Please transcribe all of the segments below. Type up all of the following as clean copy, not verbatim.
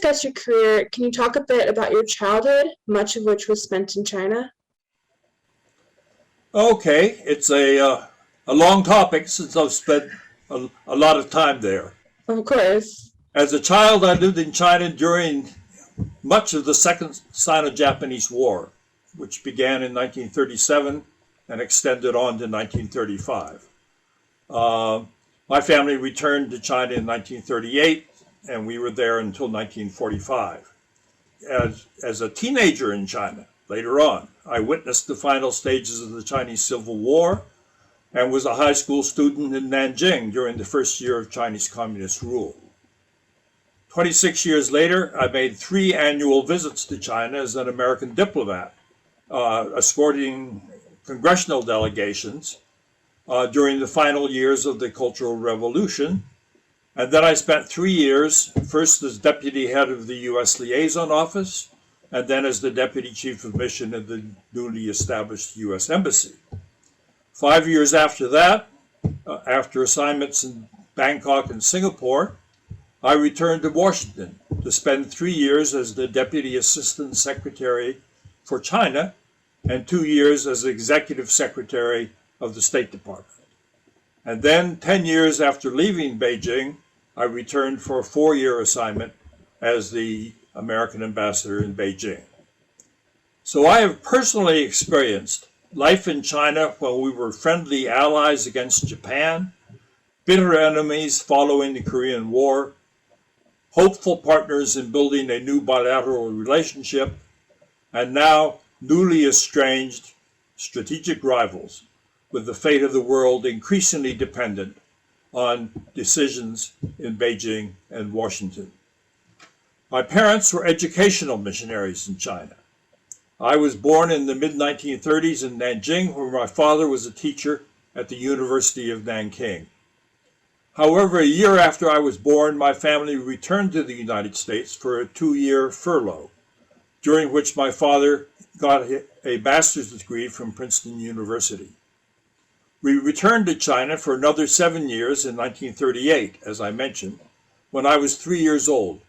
discuss your career, can you talk a bit about your childhood, much of which was spent in China? Okay, it's a long topic since I've spent a lot of time there. Of course. As a child, I lived in China during much of the Second Sino-Japanese War, which began in 1937 and extended on to 1935. Uh, my family returned to China in 1938, and we were there until 1945. As a teenager in China, later on, I witnessed the final stages of the Chinese Civil War and was a high school student in Nanjing during the first year of Chinese Communist rule. 26 years later, I made 3 annual visits to China as an American diplomat, escorting congressional delegations during the final years of the Cultural Revolution. And then I spent 3 years, first as deputy head of the U.S. Liaison Office, and then as the deputy chief of mission in the newly established U.S. Embassy. 5 years after that, after assignments in Bangkok and Singapore, I returned to Washington to spend 3 years as the Deputy Assistant Secretary for China and 2 years as Executive Secretary of the State Department. And then 10 years after leaving Beijing, I returned for a 4-year assignment as the American Ambassador in Beijing. So I have personally experienced life in China when we were friendly allies against Japan, bitter enemies following the Korean War, hopeful partners in building a new bilateral relationship, and now newly estranged strategic rivals, with the fate of the world increasingly dependent on decisions in Beijing and Washington. My parents were educational missionaries in China. I was born in the mid-1930s in Nanjing, where my father was a teacher at the University of Nanking. However, a year after I was born, my family returned to the United States for a 2-year furlough, during which my father got a master's degree from Princeton University. We returned to China for another 7 years in 1938, as I mentioned, when I was 3 years old.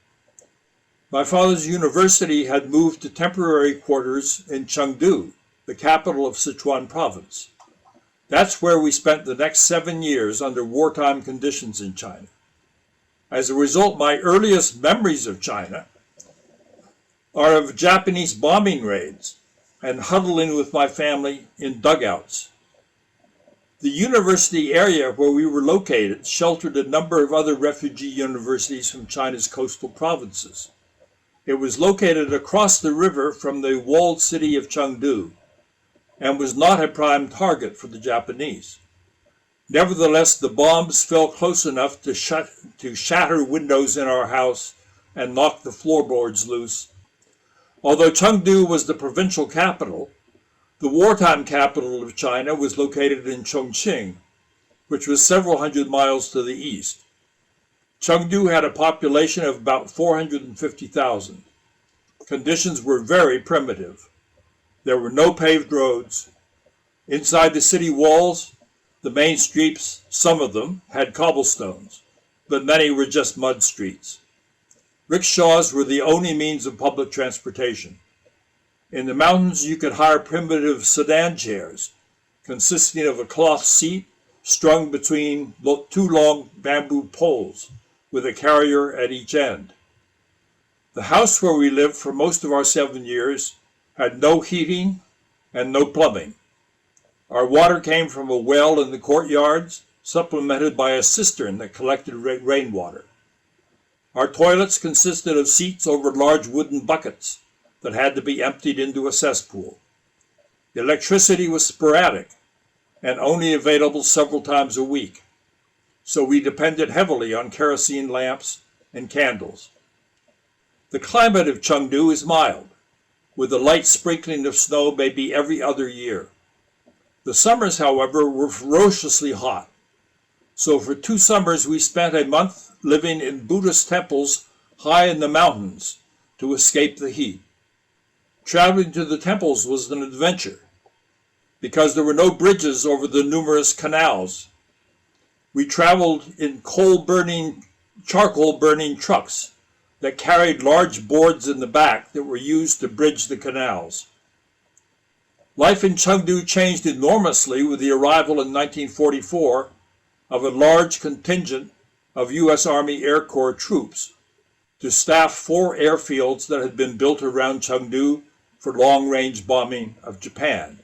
My father's university had moved to temporary quarters in Chengdu, the capital of Sichuan province. That's where we spent the next 7 years under wartime conditions in China. As a result, my earliest memories of China are of Japanese bombing raids and huddling with my family in dugouts. The university area where we were located sheltered a number of other refugee universities from China's coastal provinces. It was located across the river from the walled city of Chengdu and was not a prime target for the Japanese. Nevertheless, the bombs fell close enough to shatter windows in our house and knock the floorboards loose. Although Chengdu was the provincial capital, the wartime capital of China was located in Chongqing, which was several hundred miles to the east. Chengdu had a population of about 450,000. Conditions were very primitive. There were no paved roads. Inside the city walls, the main streets, some of them, had cobblestones, but many were just mud streets. Rickshaws were the only means of public transportation. In the mountains, you could hire primitive sedan chairs, consisting of a cloth seat strung between 2 long bamboo poles, with a carrier at each end. The house where we lived for most of our 7 years had no heating and no plumbing. Our water came from a well in the courtyards, supplemented by a cistern that collected rainwater. Our toilets consisted of seats over large wooden buckets that had to be emptied into a cesspool. Electricity was sporadic and only available several times a week, so we depended heavily on kerosene lamps and candles. The climate of Chengdu is mild, with a light sprinkling of snow maybe every other year. The summers, however, were ferociously hot, so for 2 summers we spent a month living in Buddhist temples high in the mountains to escape the heat. Traveling to the temples was an adventure, because there were no bridges over the numerous canals. We traveled in charcoal-burning trucks that carried large boards in the back that were used to bridge the canals. Life in Chengdu changed enormously with the arrival in 1944 of a large contingent of U.S. Army Air Corps troops to staff 4 airfields that had been built around Chengdu for long-range bombing of Japan.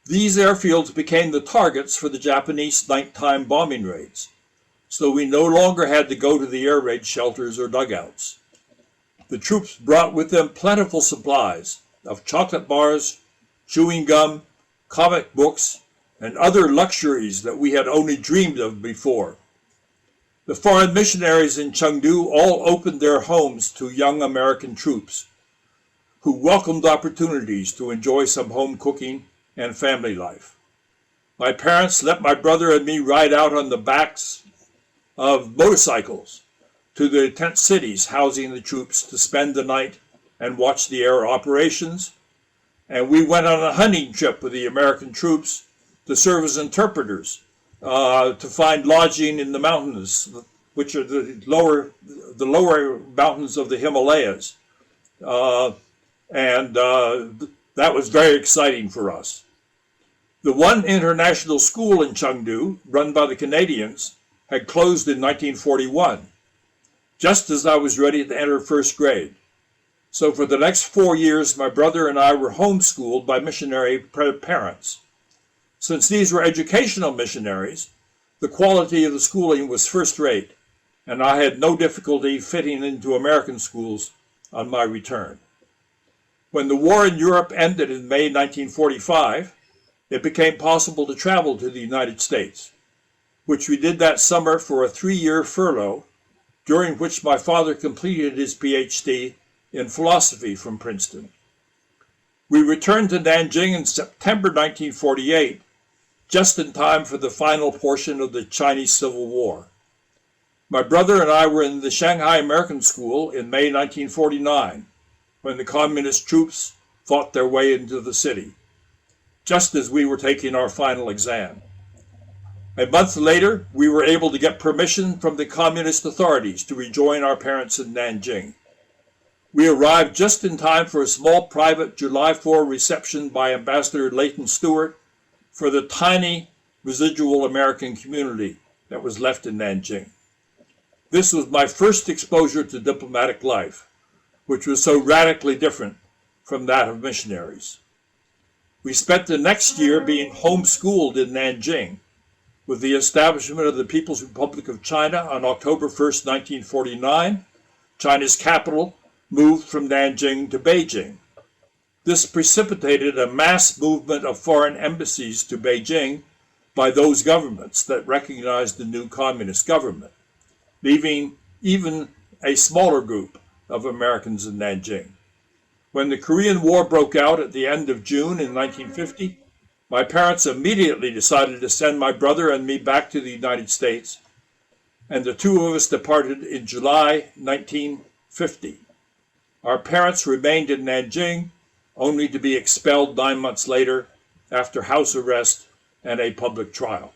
These airfields became the targets for the Japanese nighttime bombing raids, so we no longer had to go to the air raid shelters or dugouts. The troops brought with them plentiful supplies of chocolate bars, chewing gum, comic books, and other luxuries that we had only dreamed of before. The foreign missionaries in Chengdu all opened their homes to young American troops, who welcomed opportunities to enjoy some home cooking and family life. My parents let my brother and me ride out on the backs of motorcycles to the tent cities housing the troops to spend the night and watch the air operations. And we went on a hunting trip with the American troops to serve as interpreters, to find lodging in the mountains, which are the lower mountains of the Himalayas. That was very exciting for us. The one international school in Chengdu, run by the Canadians, had closed in 1941, just as I was ready to enter first grade. So for the next 4 years, my brother and I were homeschooled by missionary parents. Since these were educational missionaries, the quality of the schooling was first rate, and I had no difficulty fitting into American schools on my return. When the war in Europe ended in May 1945, it became possible to travel to the United States, which we did that summer for a 3-year furlough, during which my father completed his PhD in philosophy from Princeton. We returned to Nanjing in September 1948, just in time for the final portion of the Chinese Civil War. My brother and I were in the Shanghai American School in May 1949, when the communist troops fought their way into the city, just as we were taking our final exam. A month later, we were able to get permission from the communist authorities to rejoin our parents in Nanjing. We arrived just in time for a small private July 4 reception by Ambassador Leighton Stewart for the tiny residual American community that was left in Nanjing. This was my first exposure to diplomatic life, which was so radically different from that of missionaries. We spent the next year being homeschooled in Nanjing, with the establishment of the People's Republic of China on October 1st, 1949. China's capital moved from Nanjing to Beijing. This precipitated a mass movement of foreign embassies to Beijing by those governments that recognized the new communist government, leaving even a smaller group of Americans in Nanjing. When the Korean War broke out at the end of June in 1950, my parents immediately decided to send my brother and me back to the United States, and the two of us departed in July 1950. Our parents remained in Nanjing, only to be expelled 9 months later after house arrest and a public trial.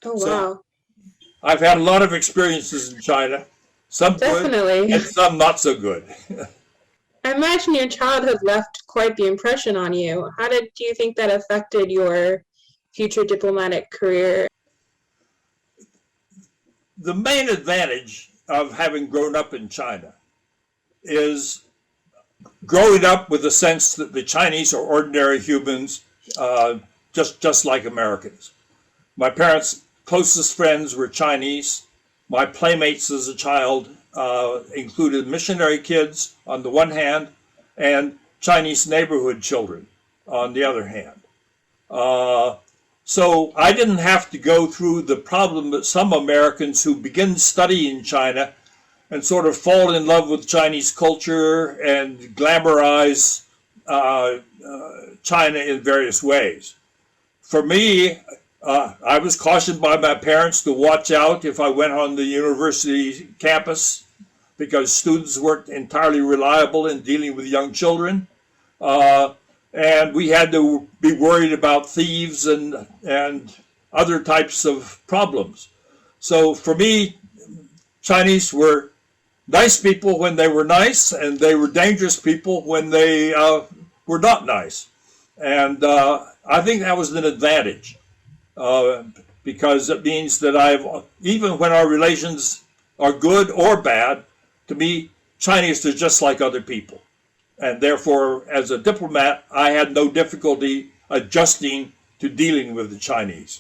Oh, wow. So, I've had a lot of experiences in China, some Definitely. good and some not so good. I imagine your childhood left quite the impression on you. How do you think that affected your future diplomatic career? The main advantage of having grown up in China is growing up with the sense that the Chinese are ordinary humans, just like Americans. My parents' closest friends were Chinese. My playmates as a child included missionary kids on the one hand and Chinese neighborhood children on the other hand. So I didn't have to go through the problem that some Americans who begin studying China and sort of fall in love with Chinese culture and glamorize China in various ways. For me, I was cautioned by my parents to watch out if I went on the university campus because students weren't entirely reliable in dealing with young children. And we had to be worried about thieves and other types of problems. So for me, Chinese were nice people when they were nice, and they were dangerous people when they were not nice. And I think that was an advantage because it means that even when our relations are good or bad, to me, Chinese are just like other people. And therefore, as a diplomat, I had no difficulty adjusting to dealing with the Chinese.